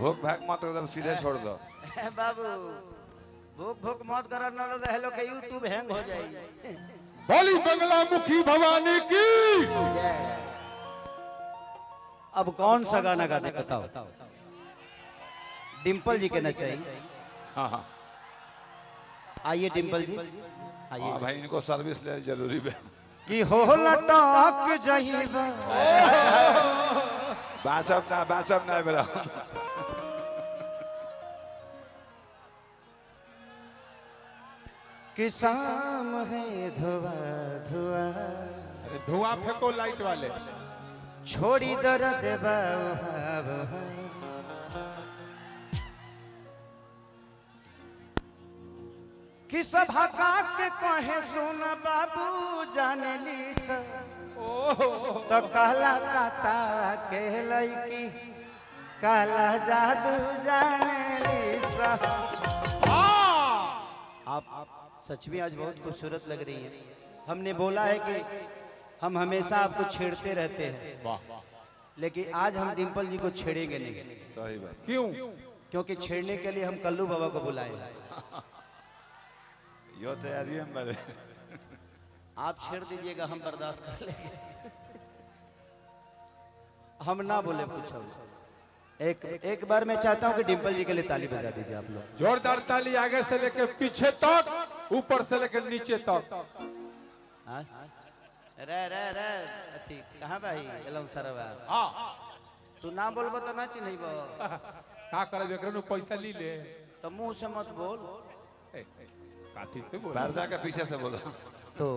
भूख भाग मत उधर सीधे छोड़ दो बाबू भूख भूख मत कर ना तो हेलो के यूट्यूब हैंग हो जाएगी। बोली बंगला मुखी भवानी की। अब कौन सा गाना गाते बताओ? डिम्पल जी के ना चाहिए। हाँ हाँ आइए डिम्पल जी आइए। हाँ भाई इनको सर्विस ले जरूरी है कि हो लटक जाइबा बाचब ना बेरा कि शाम है धुआं धुआं अरे धुआं फेंको लाइट वाले। छोड़ी दर्द कि सभा के कहे सुन बाबू जान ली तो कहला काता के लईकी काला जादू जाने ली आप सच में आज बहुत खूबसूरत लग रही हैं। हमने बोला है कि हम हमेशा आपको छेड़ते रहते हैं, लेकिन आज हम डिम्पल जी को छेड़ेंगे नहीं। सही बात। क्यों? क्योंकि छेड़ने के लिए हम कल्लू बाबा को बुलाए हैं। यो तैयारी है बड़े आप छेड़ दीजिएगा हम बर्दाश्त कर लेंगे। हम ना बोले पूछो। एक बार मैं चाहता हूं कि डिम्पल जी के लिए ताली बजा दीजिए आप लोग। जोरदार ताली आगे से लेकर पीछे तक, ऊपर से लेकर नीचे तक। रे अथी कहां भाई एलम सरवा। हां तू ना बोलबो तो ना चिन्हबो। का करे एकरा नु पैसा ली ले तो मुंह से मत बोल। काठी से बोल। पर्दा के पीछे से बोलो। तो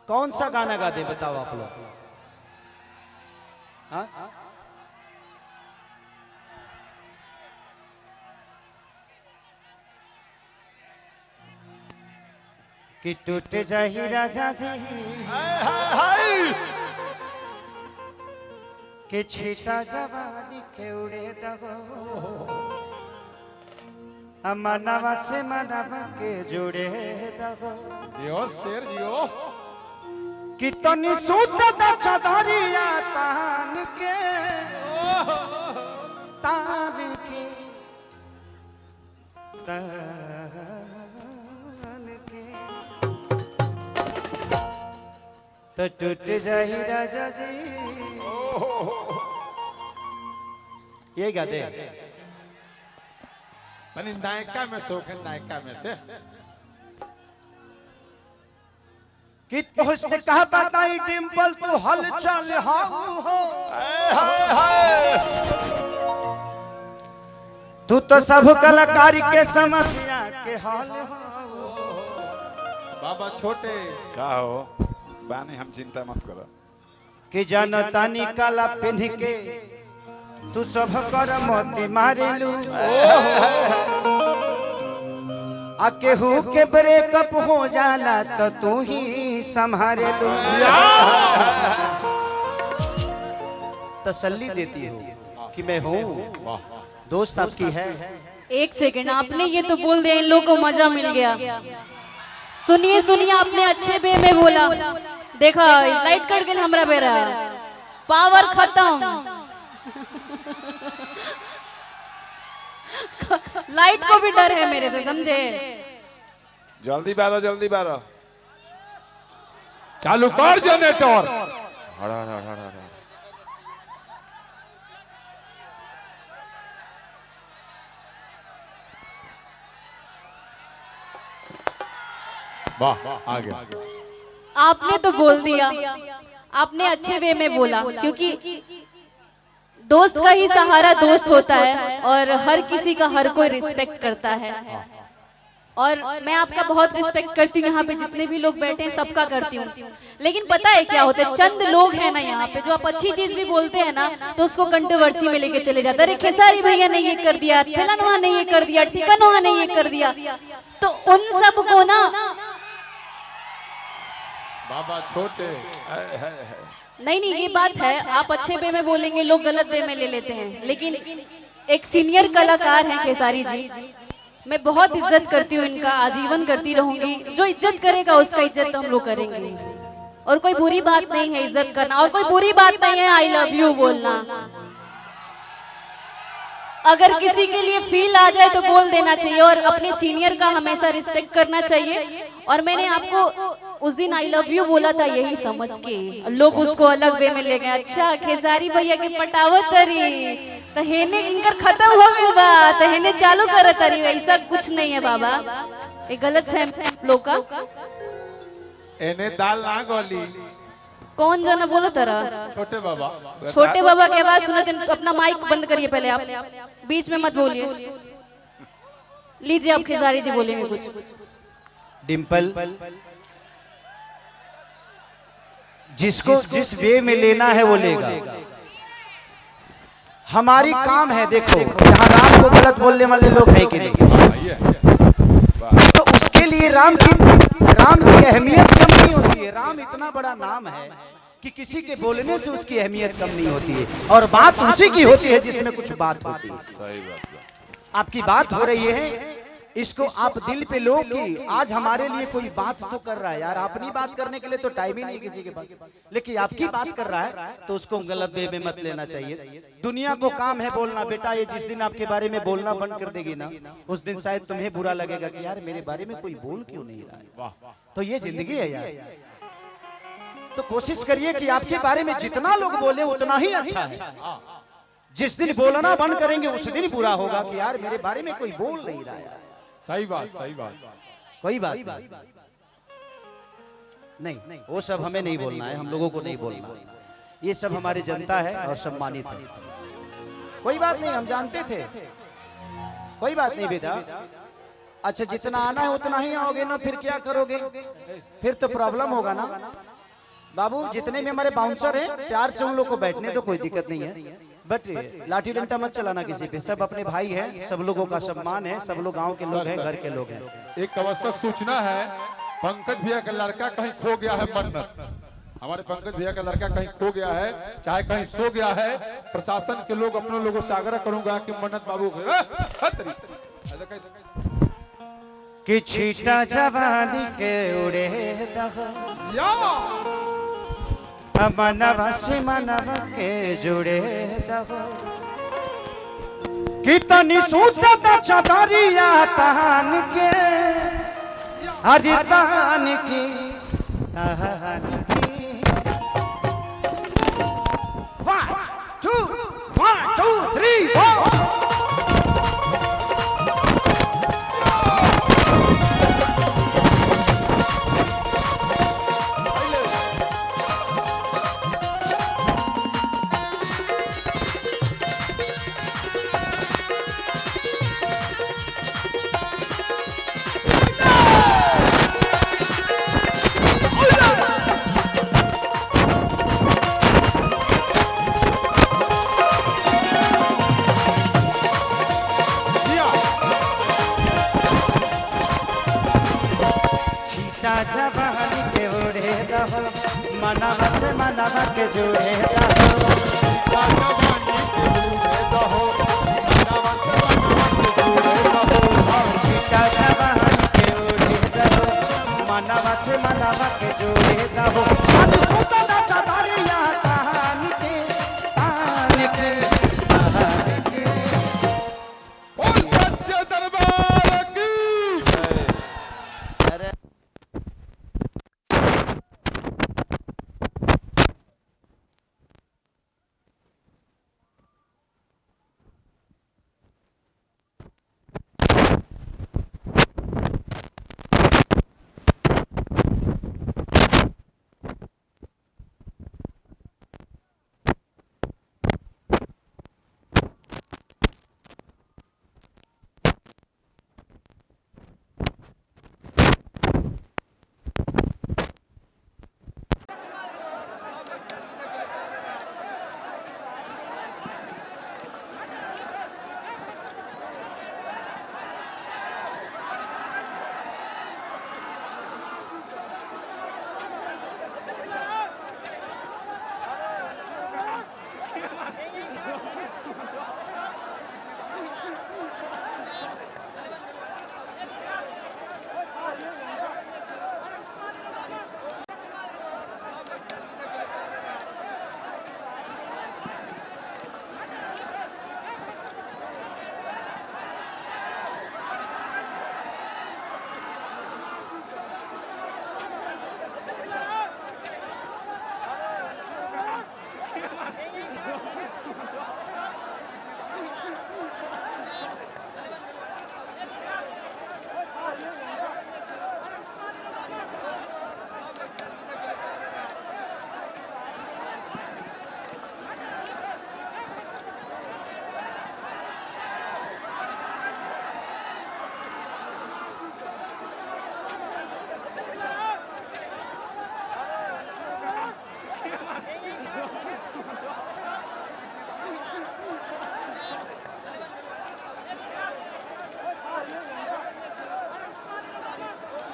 कौन सा गाना गा दे बताओ आप लोग? हाँ कि टूट जाही राजा जी कि छीटा जवानी के उड़े दगो मनवा से मनवा के जुड़े दगो जियो शेर जियो। कितनी सूत चदरिया तान के तो टूट जाही राजा जी। ये गाते मानी नायका में शौक है, नायका में से कि उसने कहा बताई डिम्पल तू हलचल हो तू तो सब कलाकारी के समस्या के हल हो। बाबा छोटे का हो बानी हम चिंता मत करो कि जनता निकाला पिन्ह के तू सब कर मोती मारेलू आ केहू के ब्रेकअप हो जाला तो तू ही संभाले लू। तसल्ली देती हो कि मैं हूँ, दोस्त आपकी है। एक सेकंड आपने ये तो बोल दिया इन लोगों को मजा मिल गया। सुनिए सुनिए आपने अच्छे वे में बोला। देखा लाइट कट गई हमरा बेरा पावर खत्म। लाइट को भी डर है मेरे से समझे। जल्दी बारो चालू कर जनरेटर। हड़ा वाह आ गया। आपने तो बोल दिया, आपने अच्छे वे में बोला क्योंकि दोस्त का ही सहारा दोस्त होता है और हर किसी का हर कोई रिस्पेक्ट करता है। और मैं आपका बहुत रिस्पेक्ट करती हूँ, यहाँ पे जितने भी लोग बैठे हैं सबका करती हूँ। लेकिन पता है क्या होता है, चंद लोग हैं ना यहाँ पे जो आप अच्छी चीज भी बोलते हैं ना तो उसको कंट्रोवर्सी में लेके चले जाते हैं। अरे खेसारी भैया ने ये कर दिया, फलाना ने ये कर दिया, ठिकाना ने ये कर दिया, तो उन सब को ना बाबा छोटे नहीं ये बात है। आप अच्छे वे में बोलेंगे लोग गलत वे में ले लेते हैं, लेकिन एक सीनियर कलाकार हैं खेसारी जी, मैं बहुत इज्जत करती हूँ इनका, आजीवन करती रहूंगी। जो इज्जत करेगा उसका इज्जत हम लोग करेंगे और कोई बुरी बात नहीं है इज्जत करना और कोई बुरी बात नहीं है आई लव यू बोलना। अगर किसी के लिए फील आ जाए तो बोल देना चाहिए और अपने सीनियर का हमेशा रिस्पेक्ट करना चाहिए। और मैंने आपको उस दिन आई लव यू बोला था यही समझ के, लोग उसको अलग वे में ले गए। अच्छा खेसारी भैया के पटावत तरी तो हेने इनकर खत्म हो गइल बा तो हेने चालू करत तरी, ऐसा कुछ नहीं है बाबा, ये गलत है लोग का। एने दाल ना गोली। कौन जना बोला तरा? छोटे बाबा। छोटे बाबा के आवाज सुने तो अपना माइक बंद करिए पहले, आप बीच में मत बोलिए। लीजिए आप खेसारी जी बोलेंगे कुछ। डिम्पल, जिसको जिस वे में लेना है वो लेगा। हमारी काम है, देखो यहाँ राम को गलत बोलने वाले लोग हैं कि नहीं, तो उसके लिए राम की अहमियत कम नहीं होती है। राम इतना बड़ा नाम है कि किसी के बोलने से उसकी अहमियत कम नहीं होती है, और बात उसी की होती है जिसमें कुछ बात होती है। सही बात। आपकी बात हो रही है, इसको आप दिल पे लो कि आज हमारे लिए कोई बात तो कर रहा है। यार अपनी बात करने के लिए तो टाइम ही नहीं किसी के पास, लेकिन आपकी बात कर रहा है तो उसको गलत वे में मत लेना चाहिए। दुनिया को काम है बोलना, बेटा ये जिस दिन आपके बारे में बोलना बंद कर देगी ना, उस दिन शायद तुम्हें बुरा लगेगा कि यार मेरे बारे में कोई बोल क्यों नहीं रहा है। तो ये जिंदगी है यार, तो कोशिश करिए कि आपके बारे में जितना लोग बोले उतना ही अच्छा है। जिस दिन बोलना बंद करेंगे उस दिन बुरा होगा कि यार मेरे बारे में कोई बोल नहीं रहा है। सही बात, सही बात। कोई बात नहीं, वो सब हमें नहीं बोलना है, हम लोगों को नहीं बोलना है। ये सब हमारी जनता है और सम्मानित है। कोई बात नहीं, हम जानते थे, कोई बात नहीं बेटा। अच्छा जितना आना है उतना ही आओगे ना, फिर क्या करोगे, फिर तो प्रॉब्लम होगा ना। बाबू जितने भी हमारे बाउंसर हैं प्यार से उन लोग को बैठने तो कोई दिक्कत नहीं है, बट लाठी डंडा मत चलाना किसी पे। सब अपने भाई हैं, सब लोगों का सम्मान है, सब लोग गांव के लोग हैं, घर के लोग हैं। एक आवश्यक सूचना है, पंकज भैया का लड़का कहीं खो गया है। मन्नत, हमारे पंकज भैया का लड़का कहीं खो गया है, चाहे कहीं सो गया है। प्रशासन के लोग अपने लोगों से आग्रह करूंगा कि मन्नत बाबू कि छीटा जवानी के उड़े मनवा से मनवा के जुड़े कितनी सूत चदरिया तान के, हरि तान की तान की। 1 2 3 4 जवानी के उड़े दहो मनवा से मनवा के जुड़े दहो।